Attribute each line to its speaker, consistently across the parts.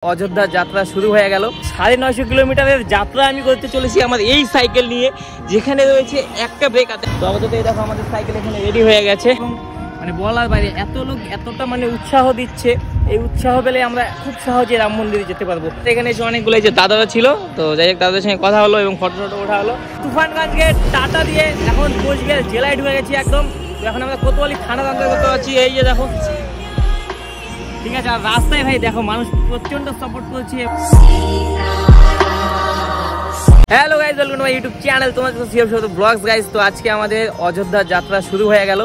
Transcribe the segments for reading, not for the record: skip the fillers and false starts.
Speaker 1: অযোধ্যা যাত্রা শুরু হয়ে গেল। 950 কিলোমিটারের যাত্রা আমি করতে চলেছি আমার এই সাইকেল নিয়ে, যেখানে রয়েছে একটা ব্রেক আছে। তো আপাতত এই দেখো আমাদের সাইকেল এখানে রেডি হয়ে গেছে। মানে বলার বাইরে এত লোক এতটা মানে উৎসাহ দিচ্ছে, এই উৎসাহ পেলে আমরা খুব সহজে রাম মন্দিরে যেতে পারবো। এখানে এসে অনেকগুলো যে দাদারা ছিল, তো যাই হোক দাদাদের সঙ্গে কথা হলো এবং ফটো ফটো ওঠা হলো। তুফানগঞ্জকে টাটা দিয়ে এখন কোচবিহার জেলায় ঢুকে গেছি একদম। এখন আমরা কোতোয়ালি থানার অন্তর্গত আছি। এই যে দেখো, ঠিক আছে। আর রাস্তায় ভাই দেখো মানুষ প্রচন্ড সাপোর্ট করছে। Hello guys, welcome to my YouTube channel, তোমার কাছে শিব শত ব্লগস গাইজ। তো আজকে আমাদের অযোধ্যা যাত্রা শুরু হয়ে গেল।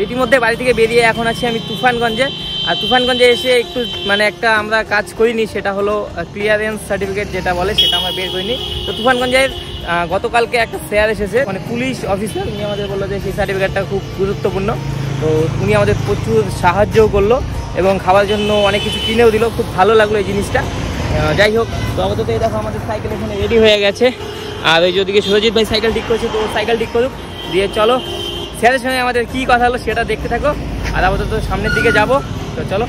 Speaker 1: ইতিমধ্যে বাড়ি থেকে বেরিয়ে এখন আছি আমি তুফানগঞ্জে। আর তুফানগঞ্জে এসে একটু মানে একটা আমরা কাজ করিনি, সেটা হলো ক্লিয়ারেন্স সার্টিফিকেট যেটা বলে, সেটা আমরা বের করিনি। তো তুফানগঞ্জের গতকালকে একটা স্যার এসেছে, মানে পুলিশ অফিসার, উনি আমাদের বললো যে সেই সার্টিফিকেটটা খুব গুরুত্বপূর্ণ। তো উনি আমাদের প্রচুর সাহায্যও করলো এবং খাওয়ার জন্য অনেক কিছু কিনেও দিল। খুব ভালো লাগলো এই জিনিসটা। যাই হোক, তো আপাতত এই দেখো আমাদের সাইকেল এখানে রেডি হয়ে গেছে। আর ওই যদি সুরজিৎ ভাই সাইকেল ঠিক করছে, তো সাইকেল ঠিক করুক, দিয়ে চলো স্যারের সঙ্গে আমাদের কী কথা হলো সেটা দেখতে থাকো। আর আপাতত সামনের দিকে যাবো, তো চলো।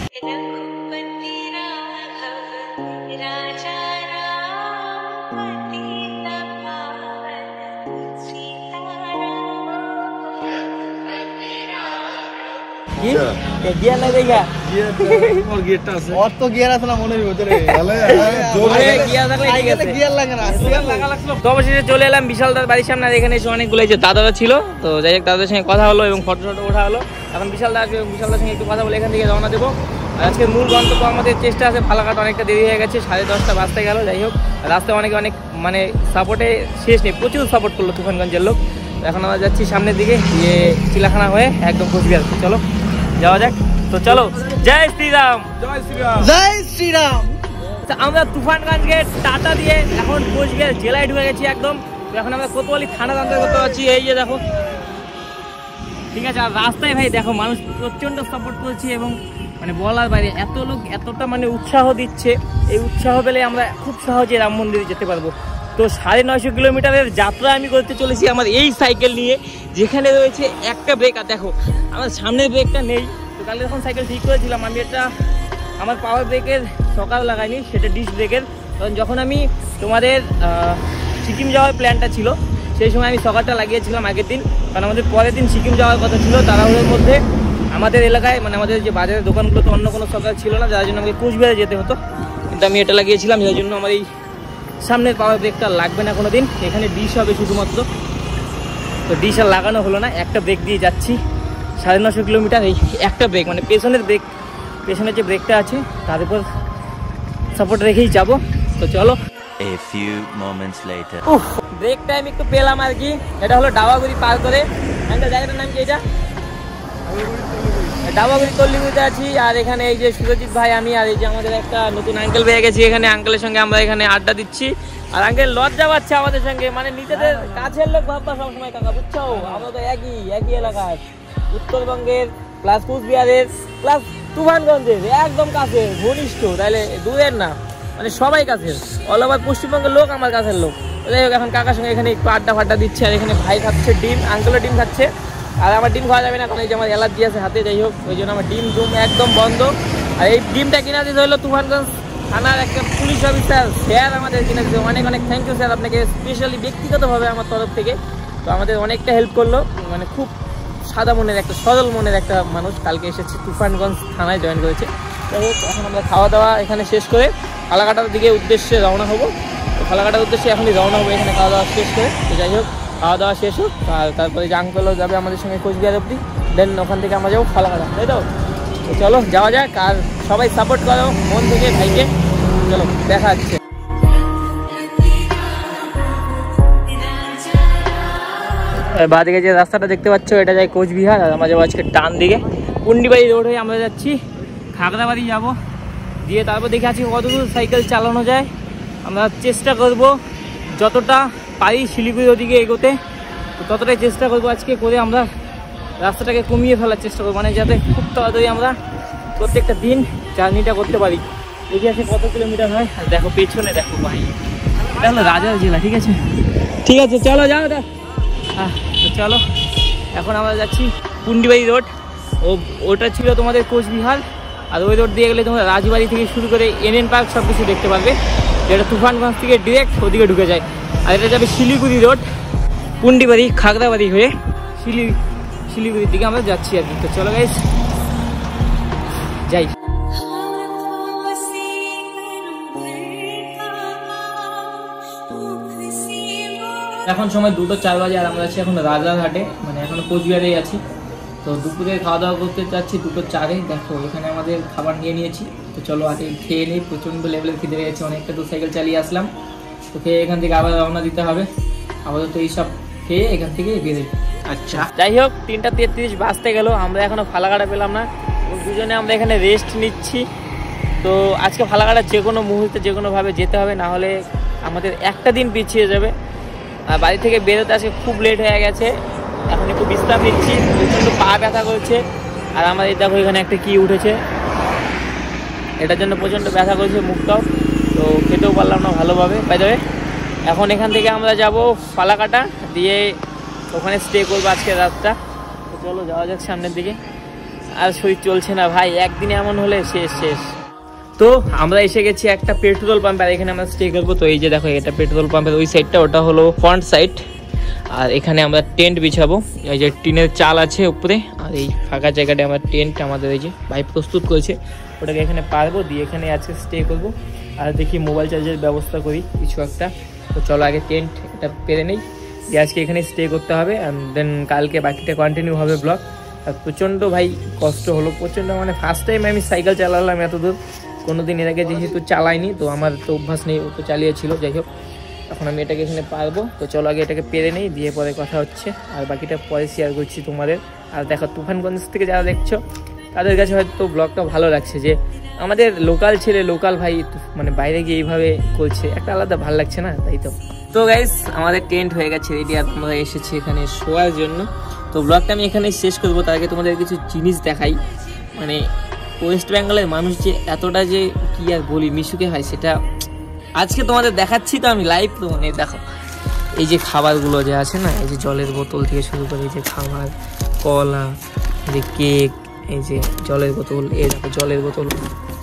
Speaker 1: চলে এলাম বিশালদার বাড়ির সামনে। এখানে এসে অনেকগুলো যে দাদারা ছিল, তো যাই হোক দাদাদের সঙ্গে কথা হলো এবং ফটো ফটো ওঠা হলো। এখন বিশালদার সঙ্গে একটু কথা বলে এখান থেকে রওনা দেবো। আর আজকের মূল গন্তব্য আমাদের চেষ্টা আছে ফালাকাট। অনেকটা দেরি হয়ে গেছে, 10:30 বাজতে গেল। যাই হোক, রাস্তায় অনেক মানে সাপোর্টে শেষ নেই, প্রচুর সাপোর্ট করলো তুফানগঞ্জের লোক। এখন আমরা যাচ্ছি সামনের দিকে, গিয়ে চিলাখানা হয়ে একদম কোচবিহার। চলো যাওয়া যাক। তো চলো, জয় শ্রীরাম, জয় শ্রীরাম, জয় শ্রীরাম। আমরা তুফানগঞ্জকে টাটা দিয়ে এখন কোচবিহার জেলায় ঢুকে গেছি একদম। এখন আমরা কোতোয়ালি থানার অন্তর্গত আছি। এই যে দেখো, ঠিক আছে। আর রাস্তায় ভাই দেখো মানুষ প্রচন্ড সাপোর্ট করছে এবং মানে বলার বাইরে এত লোক এতটা মানে উৎসাহ দিচ্ছে, এই উৎসাহ পেলে আমরা খুব সহজে রাম মন্দিরে যেতে পারবো। তো 950 কিলোমিটারের যাত্রা আমি করতে চলেছি আমার এই সাইকেল নিয়ে, যেখানে রয়েছে একটা ব্রেক। আর দেখো আমার সামনের ব্রেকটা নেই। তো কালকে যখন সাইকেল ঠিক করেছিলাম আমি এটা আমার পাওয়ার ব্রেকের সকাল লাগাইনি, সেটা ডিস্ক ব্রেকের। কারণ যখন আমি তোমাদের সিকিম যাওয়ার প্ল্যানটা ছিল, সেই সময় আমি সকালটা লাগিয়েছিলাম আগের দিন। কারণ আমাদের পরের দিন সিকিম যাওয়ার কথা ছিল। তাড়াহুড়োর মধ্যে আমাদের এলাকায় মানে আমাদের যে বাজারের দোকানগুলোতে অন্য কোনো সকাল ছিল না, যার জন্য আমাকে কোচবিহারে যেতে হতো। কিন্তু আমি এটা লাগিয়েছিলাম, যার জন্য আমার এই সামনের পাওয়ার ব্রেকটা লাগবে না কোনো দিন। এখানে ডিশ হবে শুধুমাত্র। তো ডিশ আর লাগানো হলো না, একটা ব্রেক দিয়ে যাচ্ছি 950 কিলোমিটার। এই একটা ব্রেক মানে পেছনের ব্রেক, পেছনের যে ব্রেকটা আছে তার উপর সাপোর্ট রেখেই যাব। তো চলো।
Speaker 2: A few moments later.
Speaker 1: ব্রেকটা আমি একটু পেলাম আর কি। এটা হলো ডাবাগুড়ি পার করে। জায়গাটার নাম কি এটা? ডাবাগুড়ি তল্লিগুড়িতে আছি। আর এখানে এই যে সুরজিৎ ভাই, আমি আর এই যে আমাদের একটা নতুন আঙ্কেল পেয়ে গেছি এখানে। আঙ্কেলের সঙ্গে আমরা এখানে আড্ডা দিচ্ছি। আর আঙ্কেল লজ্জা পাচ্ছে আমাদের সঙ্গে, মানে নিজেদের কাছের লোক ভাববা সবসময় কাকা, বুঝছো? আমরা তো একই এলাকার, উত্তরবঙ্গের প্লাস কুচবিহারের প্লাস তুফানগঞ্জের, একদম কাছে ঘনিষ্ঠ, তাইলে দূরের না, মানে সবাই কাছের। অল ওভার পশ্চিমবঙ্গের লোক আমার কাছের লোক। যাই হোক, এখন কাকার সঙ্গে এখানে একটু আড্ডা ফাড্ডা দিচ্ছে। আর এখানে ভাই খাচ্ছে ডিম, আঙ্কেলও ডিম খাচ্ছে। আর আমার ডিম খাওয়া যাবে না, কারণ এই যে আমার অ্যালার্জি আছে হাতে। যাই হোক, ওই জন্য আমার ডিম একদম বন্ধ। আর এই ডিমটা কিনা দিতে হলো তুফানগঞ্জ থানার একটা পুলিশ অফিসার স্যার আমাদের কিনা দিতে। অনেক থ্যাংক ইউ স্যার আপনাকে, স্পেশালি ব্যক্তিগতভাবে আমার তরফ থেকে। তো আমাদের অনেকটা হেল্প করলো। মানে খুব সাদা মনের একটা, সরল মনের একটা মানুষ। কালকে এসেছে তুফানগঞ্জ থানায় জয়েন করেছে। যাই হোক, এখন আমরা খাওয়া দাওয়া এখানে শেষ করে ফালাকাটার দিকে উদ্দেশ্যে রওনা হবো। তো ফালাকাটার উদ্দেশ্যে এখনই রওনা হবো এখানে খাওয়া দাওয়া শেষ করে। তো যাই হোক, খাওয়া দাওয়া শেষ হোক। আর তারপরে যে আঙ্কেলও যাবে আমাদের সঙ্গে কোচবিহার অব্দি, দেন ওখান থেকে আমরা যাবো ফালাকাটা, তাই তো? তো চলো যাওয়া যাক। আর সবাই সাপোর্ট করো মন থেকে ভাইকে। চলো দেখা যাচ্ছে। বাঁদিকে যে রাস্তাটা দেখতে পাচ্ছ, এটা যায় কোচবিহার। আর আমরা যাবো আজকে ডান দিকে পুন্ডিবাড়ি রোড হয়ে আমরা যাচ্ছি খাগড়াবাড়ি যাব। দিয়ে তারপর দেখে আছি কতদূর সাইকেল চালানো যায়। আমরা চেষ্টা করব যতটা পারি শিলিগুড়ি ওদিকে এগোতে, তো ততটাই চেষ্টা করবো আজকে করে আমরা রাস্তাটাকে কমিয়ে ফেলার চেষ্টা করবো, মানে যাতে খুব তাড়াতাড়ি আমরা প্রত্যেকটা দিন জার্নিটা করতে পারি। দেখে আছে কত কিলোমিটার হয়। আর দেখো পেছনে দেখো ভাই, এটা হলো রাজার জেলা। ঠিক আছে, ঠিক আছে, চলো যাও। তো চলো, এখন আমরা যাচ্ছি পুন্ডিবাড়ি রোড। ওটা ছিল তোমাদের কোচবিহার, আর ওই রোড দিয়ে গেলে তোমরা রাজবাড়ি থেকে শুরু করে এনএন পার্ক সব কিছু দেখতে পারবে, যেটা তুফানগঞ্জ থেকে ডিরেক্ট ওদিকে ঢুকে যায়। আর এটা যাবে শিলিগুড়ি রোড, পুন্ডিবাড়ি খাগড়াবাড়ি হয়ে শিলিগুড়ির দিকে আমরা যাচ্ছি আর কি। তো চলো গাইস যাই। এখন সময় 2:04 বাজে আর আমরা আছি এখন রাজারহাটে, মানে এখনো কোচবিহারেই আছি। তো দুপুরে খাওয়া দাওয়া করতে চাচ্ছি 2:04-এ। দেখো এখানে আমাদের খাবার নিয়ে নিয়েছি, তো চলো আগে খেয়ে নিই। প্রচণ্ড লেভেলের খিদে গেছে, অনেকটা দূর সাইকেল চালিয়ে আসলাম। তো খেয়ে এখান থেকে আবার রওনা দিতে হবে। আপাতত এইসব খেয়ে এখান থেকে বেরোই। আচ্ছা যাই হোক, 3:33 বাজতে গেল, আমরা এখনো ফালাকাটা পেলাম না এবং দুজনে আমরা এখানে রেস্ট নিচ্ছি। তো আজকে ফালাকাটা যে কোনো মুহূর্তে যে কোনোভাবে যেতে হবে, না হলে আমাদের একটা দিন পিছিয়ে যাবে। আর বাড়ি থেকে বেরোতে আজকে খুব লেট হয়ে গেছে, এখন একটু বিশ্রাম নিচ্ছি, প্রচণ্ড পা ব্যথা করছে। আর আমাদের দেখো এখানে একটা কি উঠেছে, এটার জন্য প্রচণ্ড ব্যথা করছে মুখটাও, তো খেতেও পারলাম না ভালোভাবে। বাইরে এখন এখান থেকে আমরা যাব ফালাকাটা, দিয়ে ওখানে স্টে করবো আজকে রাতটা। তো চলো যাওয়া যাক সামনের দিকে। আর শরীর চলছে না ভাই, একদিনে এমন হলে শেষ। তো আমরা এসে গেছি একটা পেট্রোল পাম্প, আর এখানে আমরা স্টে করবো। তো এই যে দেখো এটা পেট্রোল পাম্পের ওই সাইডটা, ওটা হলো ফ্রন্ট সাইড। আর এখানে আমরা টেন্ট বিছাবো, এই যে টিনের চাল আছে উপরে, আর এই ফাঁকা জায়গাটা আমার টেন্ট আমাদের এই যে ভাই প্রস্তুত করেছে, ওটাকে এখানে পারবো, দিয়ে এখানে আজকে স্টে করবো। আর দেখি মোবাইল চার্জের ব্যবস্থা করি কিছু একটা। তো চলো আগে টেন্ট এটা পেরে নেই, দিয়ে আজকে এখানে স্টে করতে হবে, অ্যান্ড দেন কালকে বাকিটা কন্টিনিউ হবে ব্লগ। আর প্রচণ্ড ভাই কষ্ট হলো, প্রচণ্ড, মানে ফার্স্ট টাইম আমি সাইকেল চালালাম এত দূর, কোনোদিন এর আগে যেহেতু চালাইনি, তো আমার তো অভ্যাস নেই, ও তো চালিয়েছিল। যাই হোক এখন আমি এটাকে এখানে পারবো। তো চলো আগে এটাকে পেরে নেই, দিয়ে পরে কথা হচ্ছে, আর বাকিটা পরে শেয়ার করছি তোমাদের। আর দেখো তুফানগঞ্জ থেকে যারা দেখছো তাদের কাছে হয়তো ব্লগটা ভালো লাগছে, যে আমাদের লোকাল ছেলে লোকাল ভাই মানে বাইরে গিয়ে এইভাবে করছে, একটা আলাদা ভালো লাগছে না, তাই তো। তো গাইস আমাদের টেন্ট হয়ে গেছে রেডি, আর আমরা এসেছি এখানে শোয়ার জন্য। তো ব্লগটা আমি এখানে শেষ করবো, তার আগে তোমাদের কিছু জিনিস দেখাই। মানে ওয়েস্ট বেঙ্গলের মানুষ যে এতটা যে কি আর বলি মিশুকে হয়, সেটা আজকে তোমাদের দেখাচ্ছি। তো আমি লাইভ, তো মানে দেখো এই যে খাবারগুলো যে আছে না, এই যে জলের বোতল থেকে শুরু করে এই যে খাবার, কলা, যে কেক, এই যে জলের বোতল, এই দেখো জলের বোতল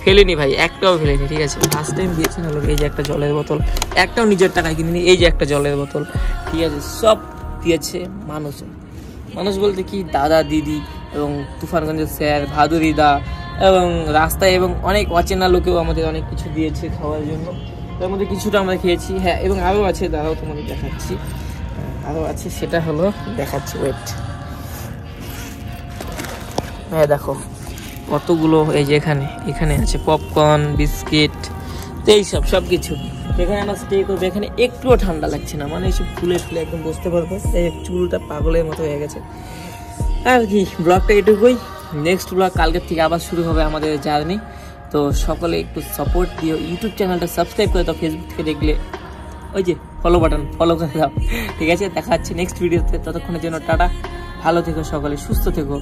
Speaker 1: ফেলেনি ভাই, একটাও ফেলেনি, ঠিক আছে। ফার্স্ট টাইম দিয়েছে না লোক, এই যে একটা জলের বোতল, একটাও নিজের টাকায় কিনিনি, এই যে একটা জলের বোতল, ঠিক আছে। সব দিয়েছে মানুষ বলতে কি দাদা দিদি এবং তুফানগঞ্জের স্যার ভাদুরিদা এবং রাস্তায় এবং অনেক অচেনা লোকেও আমাদের অনেক কিছু দিয়েছে খাওয়ার জন্য। তার মধ্যে কিছুটা আমরা খেয়েছি, হ্যাঁ, এবং আরও আছে, দাঁড়াও তোমাদের দেখাচ্ছি, আরও আছে, সেটা হলো দেখাচ্ছি, ওয়েট। হ্যাঁ দেখো কতগুলো, এই যে এখানে আছে পপকর্ন, বিস্কিট, তো এইসব সব কিছু। এখানে আমরা স্টে করবো, এখানে একটুও ঠান্ডা লাগছে না, মানে এইসব ফুলে একদম বসতে পারবো। এই চুলটা পাগলের মতো হয়ে গেছে আর কি। ব্লগটা এটুকুই, নেক্সট ব্লগ কালকের থেকে আবার শুরু হবে আমাদের জার্নি। তো সকলে একটু সাপোর্ট দিও, ইউটিউব চ্যানেলটা সাবস্ক্রাইব করে দাও, ফেসবুক থেকে দেখলে ওই যে ফলো বাটন ফলো করে দাও, ঠিক আছে। দেখা হচ্ছে নেক্সট ভিডিওতে, ততক্ষণের জন্য টাটা, ভালো থেকো সকলে, সুস্থ থেকো।